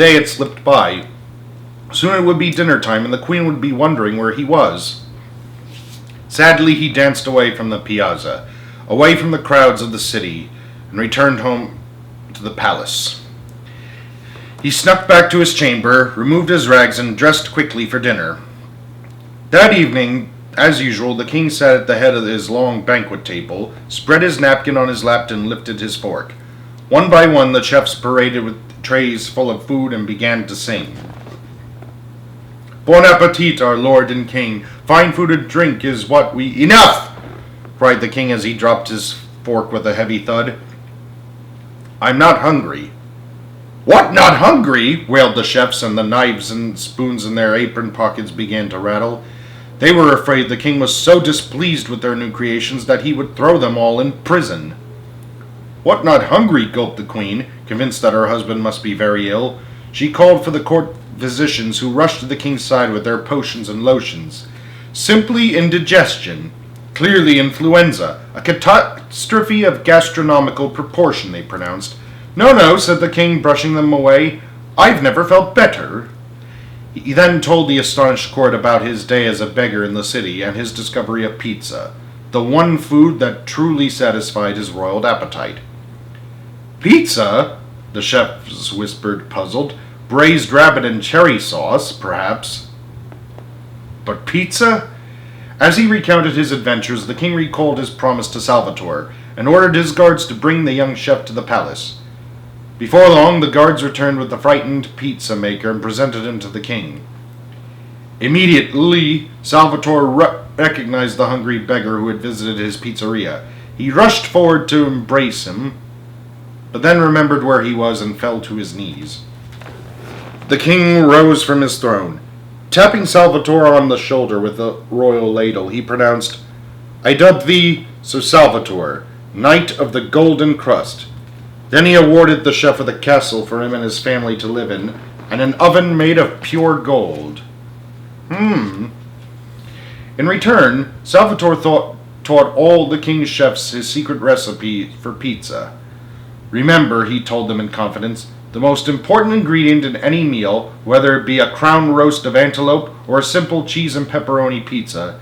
The day had slipped by. Soon it would be dinner time, and the queen would be wondering where he was. Sadly, he danced away from the piazza, away from the crowds of the city, and returned home to the palace. He snuck back to his chamber, removed his rags, and dressed quickly for dinner. That evening, as usual, the king sat at the head of his long banquet table, spread his napkin on his lap, and lifted his fork. One by one, the chefs paraded with trays full of food and began to sing. Bon appetit, our lord and king. Fine food and drink is what we... Enough! Cried the king as he dropped his fork with a heavy thud. I'm not hungry. What, not hungry? Wailed the chefs, and the knives and spoons in their apron pockets began to rattle. They were afraid the king was so displeased with their new creations that he would throw them all in prison. What, not hungry? Gulped the queen, convinced that her husband must be very ill. She called for the court physicians, who rushed to the king's side with their potions and lotions. Simply indigestion. Clearly influenza. A catastrophe of gastronomical proportion, they pronounced. No, no, said the king, brushing them away. I've never felt better. He then told the astonished court about his day as a beggar in the city and his discovery of pizza, the one food that truly satisfied his royal appetite. Pizza? The chefs whispered, puzzled. Braised rabbit and cherry sauce, perhaps. But pizza? As he recounted his adventures, the king recalled his promise to Salvatore and ordered his guards to bring the young chef to the palace. Before long, the guards returned with the frightened pizza maker and presented him to the king. Immediately, Salvatore recognized the hungry beggar who had visited his pizzeria. He rushed forward to embrace him, but then remembered where he was and fell to his knees. The king rose from his throne. Tapping Salvatore on the shoulder with the royal ladle, he pronounced, I dub thee, Sir Salvatore, Knight of the Golden Crust. Then he awarded the chef with a castle for him and his family to live in, and an oven made of pure gold. In return, Salvatore taught all the king's chefs his secret recipe for pizza. Remember, he told them in confidence, the most important ingredient in any meal, whether it be a crown roast of antelope or a simple cheese and pepperoni pizza,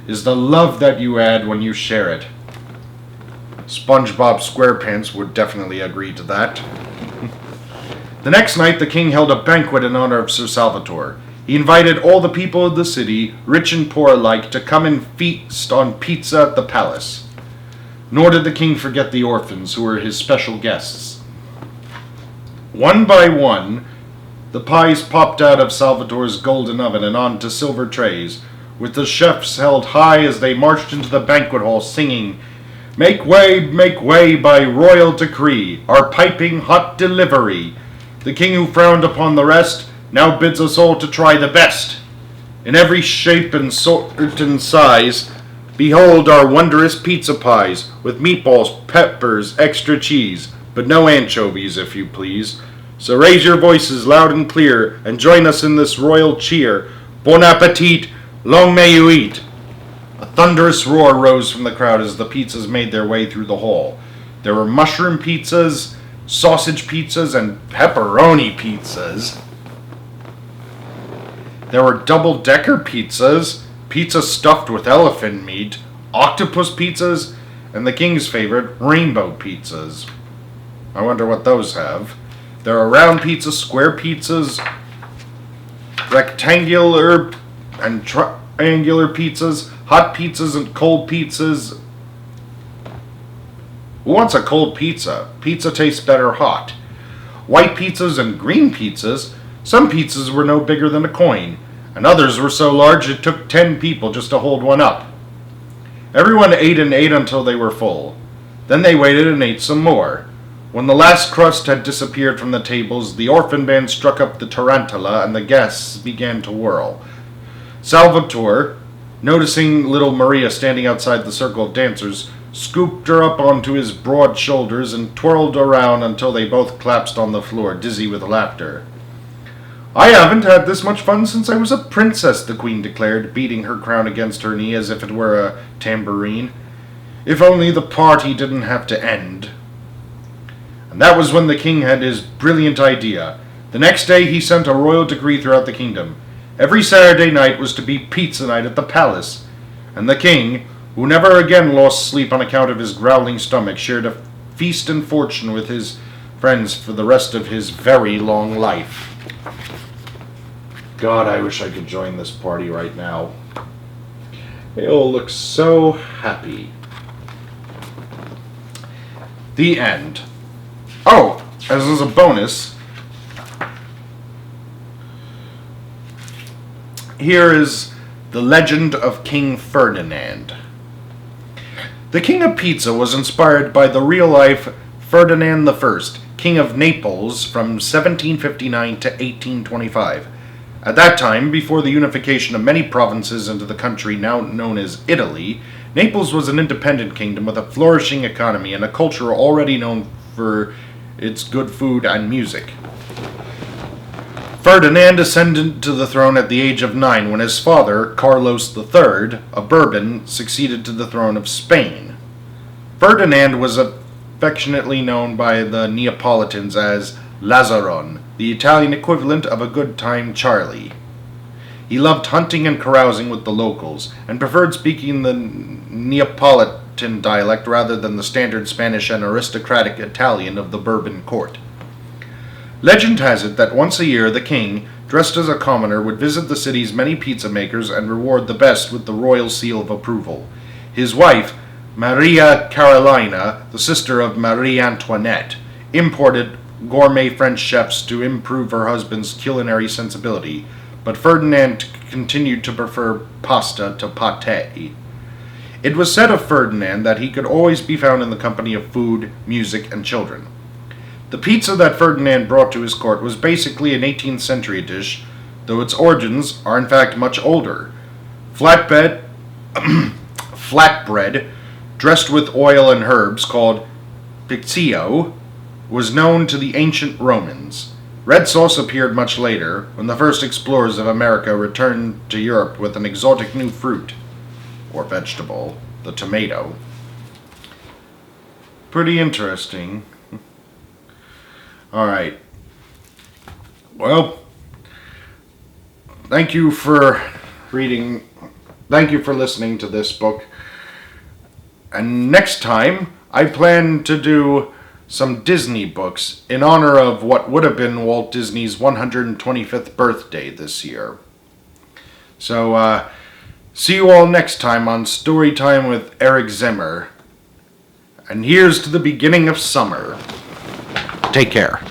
is the love that you add when you share it. SpongeBob SquarePants would definitely agree to that. The next night, the king held a banquet in honor of Sir Salvatore. He invited all the people of the city, rich and poor alike, to come and feast on pizza at the palace. Nor did the king forget the orphans, who were his special guests. One by one, the pies popped out of Salvatore's golden oven and onto silver trays, with the chefs held high as they marched into the banquet hall singing, make way by royal decree, our piping hot delivery. The king who frowned upon the rest now bids us all to try the best. In every shape and sort and size, behold our wondrous pizza pies, with meatballs, peppers, extra cheese, but no anchovies, if you please. So raise your voices loud and clear, and join us in this royal cheer. Bon appetit, long may you eat. A thunderous roar rose from the crowd as the pizzas made their way through the hall. There were mushroom pizzas, sausage pizzas, and pepperoni pizzas. There were double-decker pizzas, pizza stuffed with elephant meat, octopus pizzas, and the king's favorite, rainbow pizzas. I wonder what those have. There are round pizzas, square pizzas, rectangular and triangular pizzas, hot pizzas and cold pizzas. Who wants a cold pizza? Pizza tastes better hot. White pizzas and green pizzas. Some pizzas were no bigger than a coin, and others were so large it took 10 people just to hold one up. Everyone ate and ate until they were full. Then they waited and ate some more. When the last crust had disappeared from the tables, the orphan band struck up the tarantula and the guests began to whirl. Salvatore, noticing little Maria standing outside the circle of dancers, scooped her up onto his broad shoulders and twirled around until they both collapsed on the floor, dizzy with laughter. I haven't had this much fun since I was a princess, the queen declared, beating her crown against her knee as if it were a tambourine. If only the party didn't have to end. And that was when the king had his brilliant idea. The next day he sent a royal decree throughout the kingdom. Every Saturday night was to be pizza night at the palace, and the king, who never again lost sleep on account of his growling stomach, shared a feast and fortune with his friends for the rest of his very long life. God, I wish I could join this party right now. They all look so happy. The end. Oh, as a bonus, here is the legend of King Ferdinand. The King of Pizza was inspired by the real-life Ferdinand I, King of Naples from 1759 to 1825. At that time, before the unification of many provinces into the country now known as Italy, Naples was an independent kingdom with a flourishing economy and a culture already known for its good food and music. Ferdinand ascended to the throne at the age of 9 when his father, Carlos III, a Bourbon, succeeded to the throne of Spain. Ferdinand was affectionately known by the Neapolitans as Lazaron, the Italian equivalent of a good time Charlie. He loved hunting and carousing with the locals, and preferred speaking the Neapolitan dialect rather than the standard Spanish and aristocratic Italian of the Bourbon court. Legend has it that once a year the king, dressed as a commoner, would visit the city's many pizza makers and reward the best with the royal seal of approval. His wife, Maria Carolina, the sister of Marie Antoinette, imported gourmet French chefs to improve her husband's culinary sensibility, but Ferdinand continued to prefer pasta to pâté. It was said of Ferdinand that he could always be found in the company of food, music, and children. The pizza that Ferdinand brought to his court was basically an 18th century dish, though its origins are in fact much older. Flatbread, dressed with oil and herbs, called pizzeria, was known to the ancient Romans. Red sauce appeared much later, when the first explorers of America returned to Europe with an exotic new fruit, or vegetable, the tomato. Pretty interesting. Alright. Well, thank you for listening to this book. And next time, I plan to do some Disney books in honor of what would have been Walt Disney's 125th birthday this year. So, see you all next time on Storytime with Eric Zimmer. And here's to the beginning of summer. Take care.